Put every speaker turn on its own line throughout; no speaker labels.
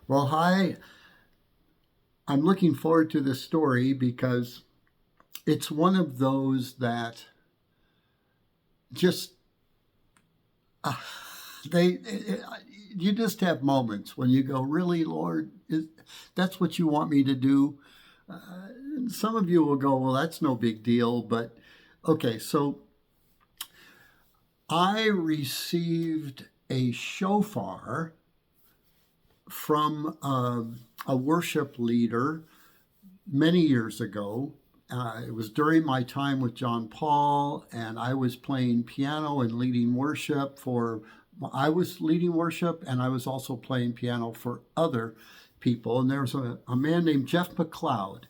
Well, hi. I'm looking forward to this story because it's one of those that just uh, they you just have moments when you go, "Really, Lord, that's what you want me to do?" And some of you will go, "Well, that's no big deal," but okay, so I received a shofar from a worship leader many years ago. It was during my time with John Paul, and I was playing piano and leading worship for. I was leading worship, and I was also playing piano for other people. And there was a man named Jeff McLeod,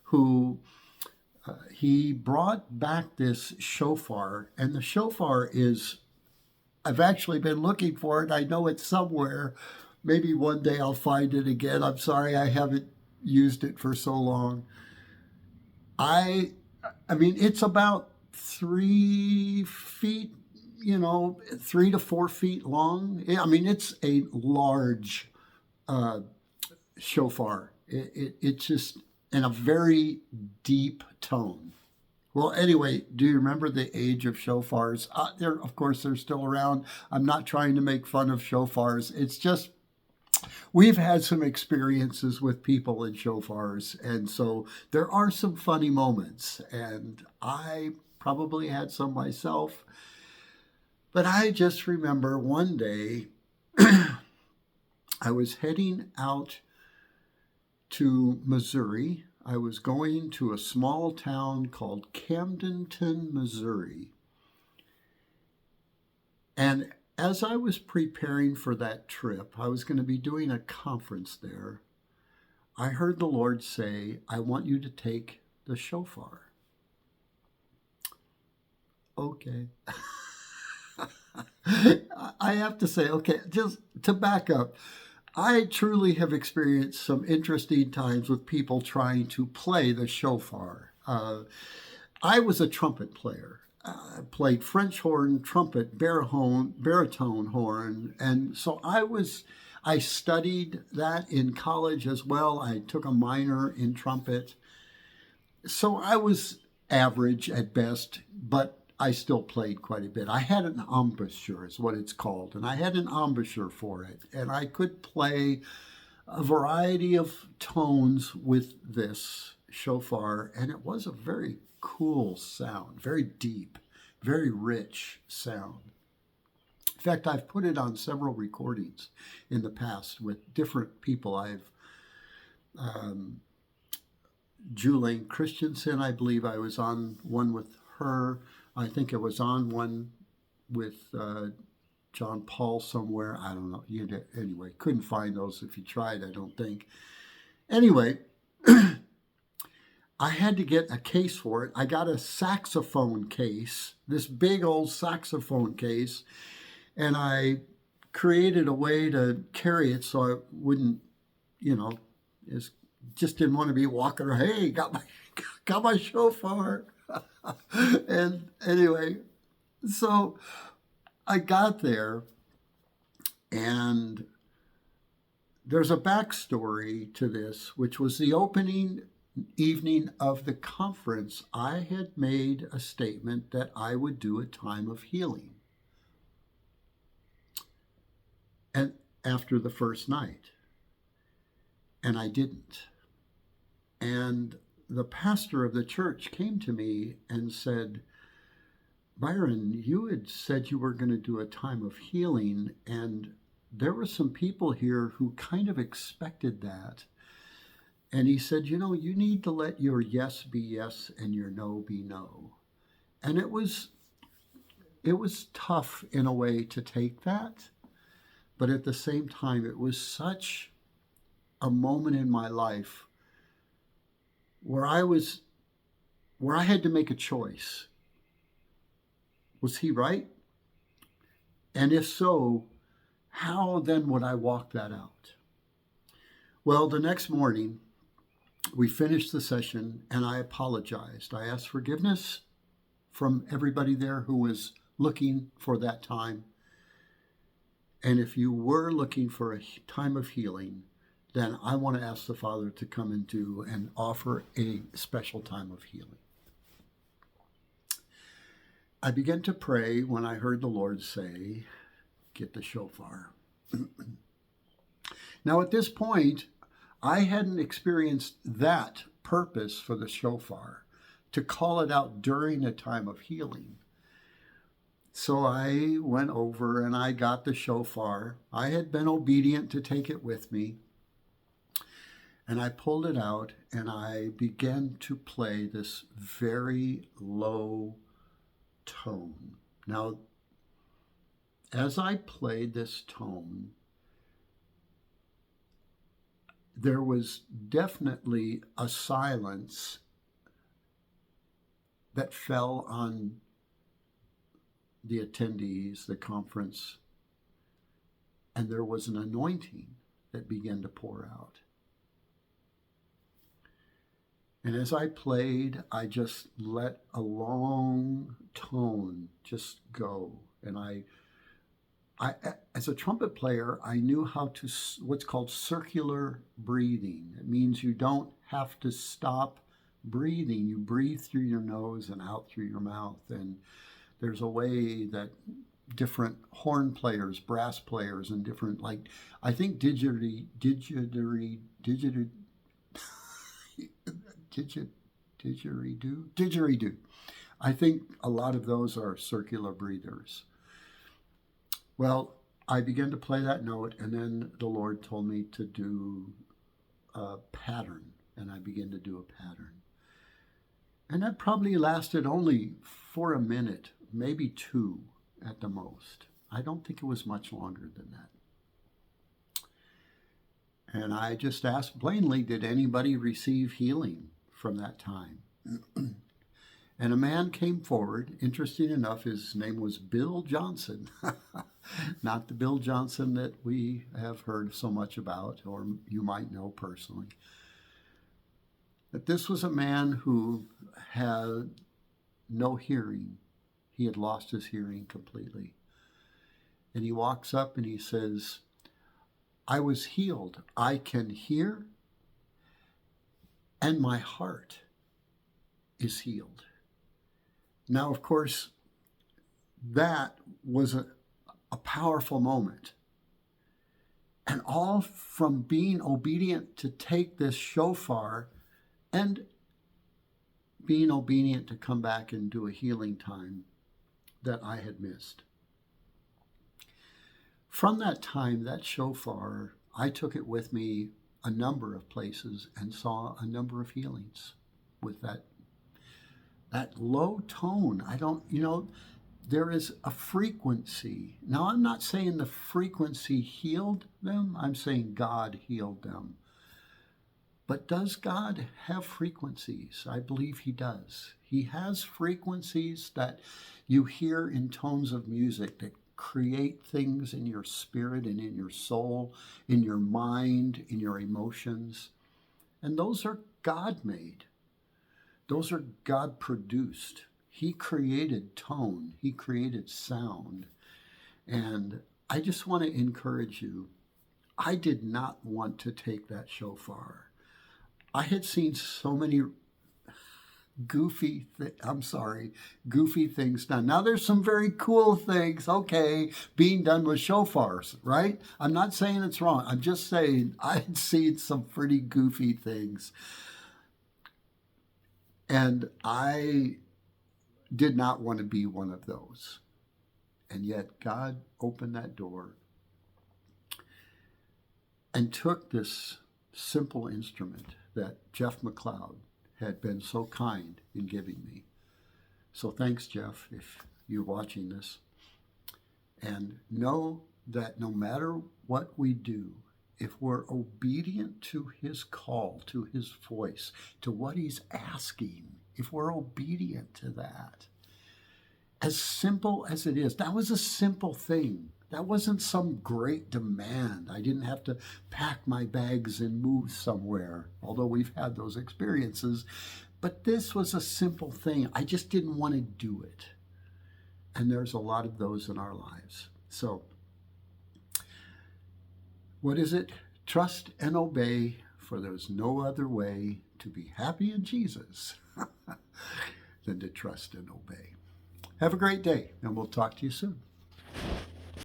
who he brought back this shofar, and the shofar is. I've actually been looking for it. I know it's somewhere. Maybe one day I'll find it again. I'm sorry I haven't used it for so long. I I mean it's about 3 feet, 3 to 4 feet long. I mean it's a large uh, shofar. It's just in a very deep tone. Well, anyway, do you remember the age of shofars? Of course, they're still around. I'm not trying to make fun of shofars. It's just we've had some experiences with people in shofars, and so there are some funny moments, and I probably had some myself. But I just remember one day I was heading out to Missouri. I was going to a small town called Camdenton, Missouri. And as I was preparing for that trip, I was going to be doing a conference there. I heard the Lord say, I want you to take the shofar. Okay. I have to say, okay, just to back up, I truly have experienced some interesting times with people trying to play the shofar. I was a trumpet player. I played French horn, trumpet, baritone horn, and so I studied that in college as well. I took a minor in trumpet, so I was average at best, but I still played quite a bit. I had an embouchure, is what it's called, and I had an embouchure for it, and I could play a variety of tones with this shofar, and it was a very cool sound, very deep, very rich sound. In fact, I've put it on several recordings in the past with different people. Um, Julian Christensen, I believe I was on one with her. I think I was on one with John Paul somewhere. I don't know. Anyway, couldn't find those if you tried, I don't think. Anyway, I had to get a case for it. I got a saxophone case, this big old saxophone case, and I created a way to carry it so I wouldn't, you know, just didn't want to be walking around. Hey, got my shofar. And anyway, so I got there, and there's a backstory to this, which was the opening evening of the conference. I had made a statement that I would do a time of healing. And after the first night, and I didn't. And the pastor of the church came to me and said, Byron, you had said you were going to do a time of healing, and there were some people here who kind of expected that. And he said, you need to let your yes be yes and your no be no. And it was tough in a way to take that, but at the same time, it was such a moment in my life where I had to make a choice. Was he right? And if so, how then would I walk that out? Well, the next morning, we finished the session and I apologized. I asked forgiveness from everybody there who was looking for that time. And if you were looking for a time of healing, then I want to ask the Father to come and do and offer a special time of healing. I began to pray when I heard the Lord say, get the shofar. Now, at this point, I hadn't experienced that purpose for the shofar, to call it out during a time of healing. So I went over and I got the shofar. I had been obedient to take it with me. And I pulled it out and I began to play this very low tone. Now, as I played this tone, there was definitely a silence that fell on the attendees, the conference, and there was an anointing that began to pour out. And as I played, I just let a long tone just go. And I as a trumpet player, I knew how to, what's called circular breathing. It means you don't have to stop breathing. You breathe through your nose and out through your mouth. And there's a way that different horn players, brass players, and different, like, I think didgeridoo. I think a lot of those are circular breathers. Well, I began to play that note, and then the Lord told me to do a pattern, and I began to do a pattern. And that probably lasted only for a minute, maybe two at the most. I don't think it was much longer than that. And I just asked plainly, did anybody receive healing from that time? And a man came forward. Interesting enough, his name was Bill Johnson. Not the Bill Johnson that we have heard so much about, or you might know personally. But this was a man who had no hearing. He had lost his hearing completely. And he walks up and he says, I was healed. I can hear, and my heart is healed. Now, of course, that was a powerful moment. And all from being obedient to take this shofar and being obedient to come back and do a healing time that I had missed. From that time, that shofar, I took it with me a number of places and saw a number of healings with that low tone. There is a frequency. Now, I'm not saying the frequency healed them. I'm saying God healed them. But does God have frequencies? I believe he does. He has frequencies that you hear in tones of music that create things in your spirit and in your soul, in your mind, in your emotions. And those are God-made. Those are God-produced. He created tone. He created sound. And I just want to encourage you. I did not want to take that shofar. I had seen so many goofy things done. Now there's some very cool things, being done with shofars, right? I'm not saying it's wrong. I'm just saying I had seen some pretty goofy things. And I did not want to be one of those. And yet God opened that door and took this simple instrument that Jeff McLeod had been so kind in giving me. So thanks, Jeff, if you're watching this. And know that no matter what we do, if we're obedient to his call, to his voice, to what he's asking, if we're obedient to that, as simple as it is, that was a simple thing. That wasn't some great demand. I didn't have to pack my bags and move somewhere, although we've had those experiences. But this was a simple thing. I just didn't want to do it. And there's a lot of those in our lives. So, what is it Trust and obey, for there's no other way to be happy in Jesus than to trust and obey. Have a great day, and we'll talk to you soon.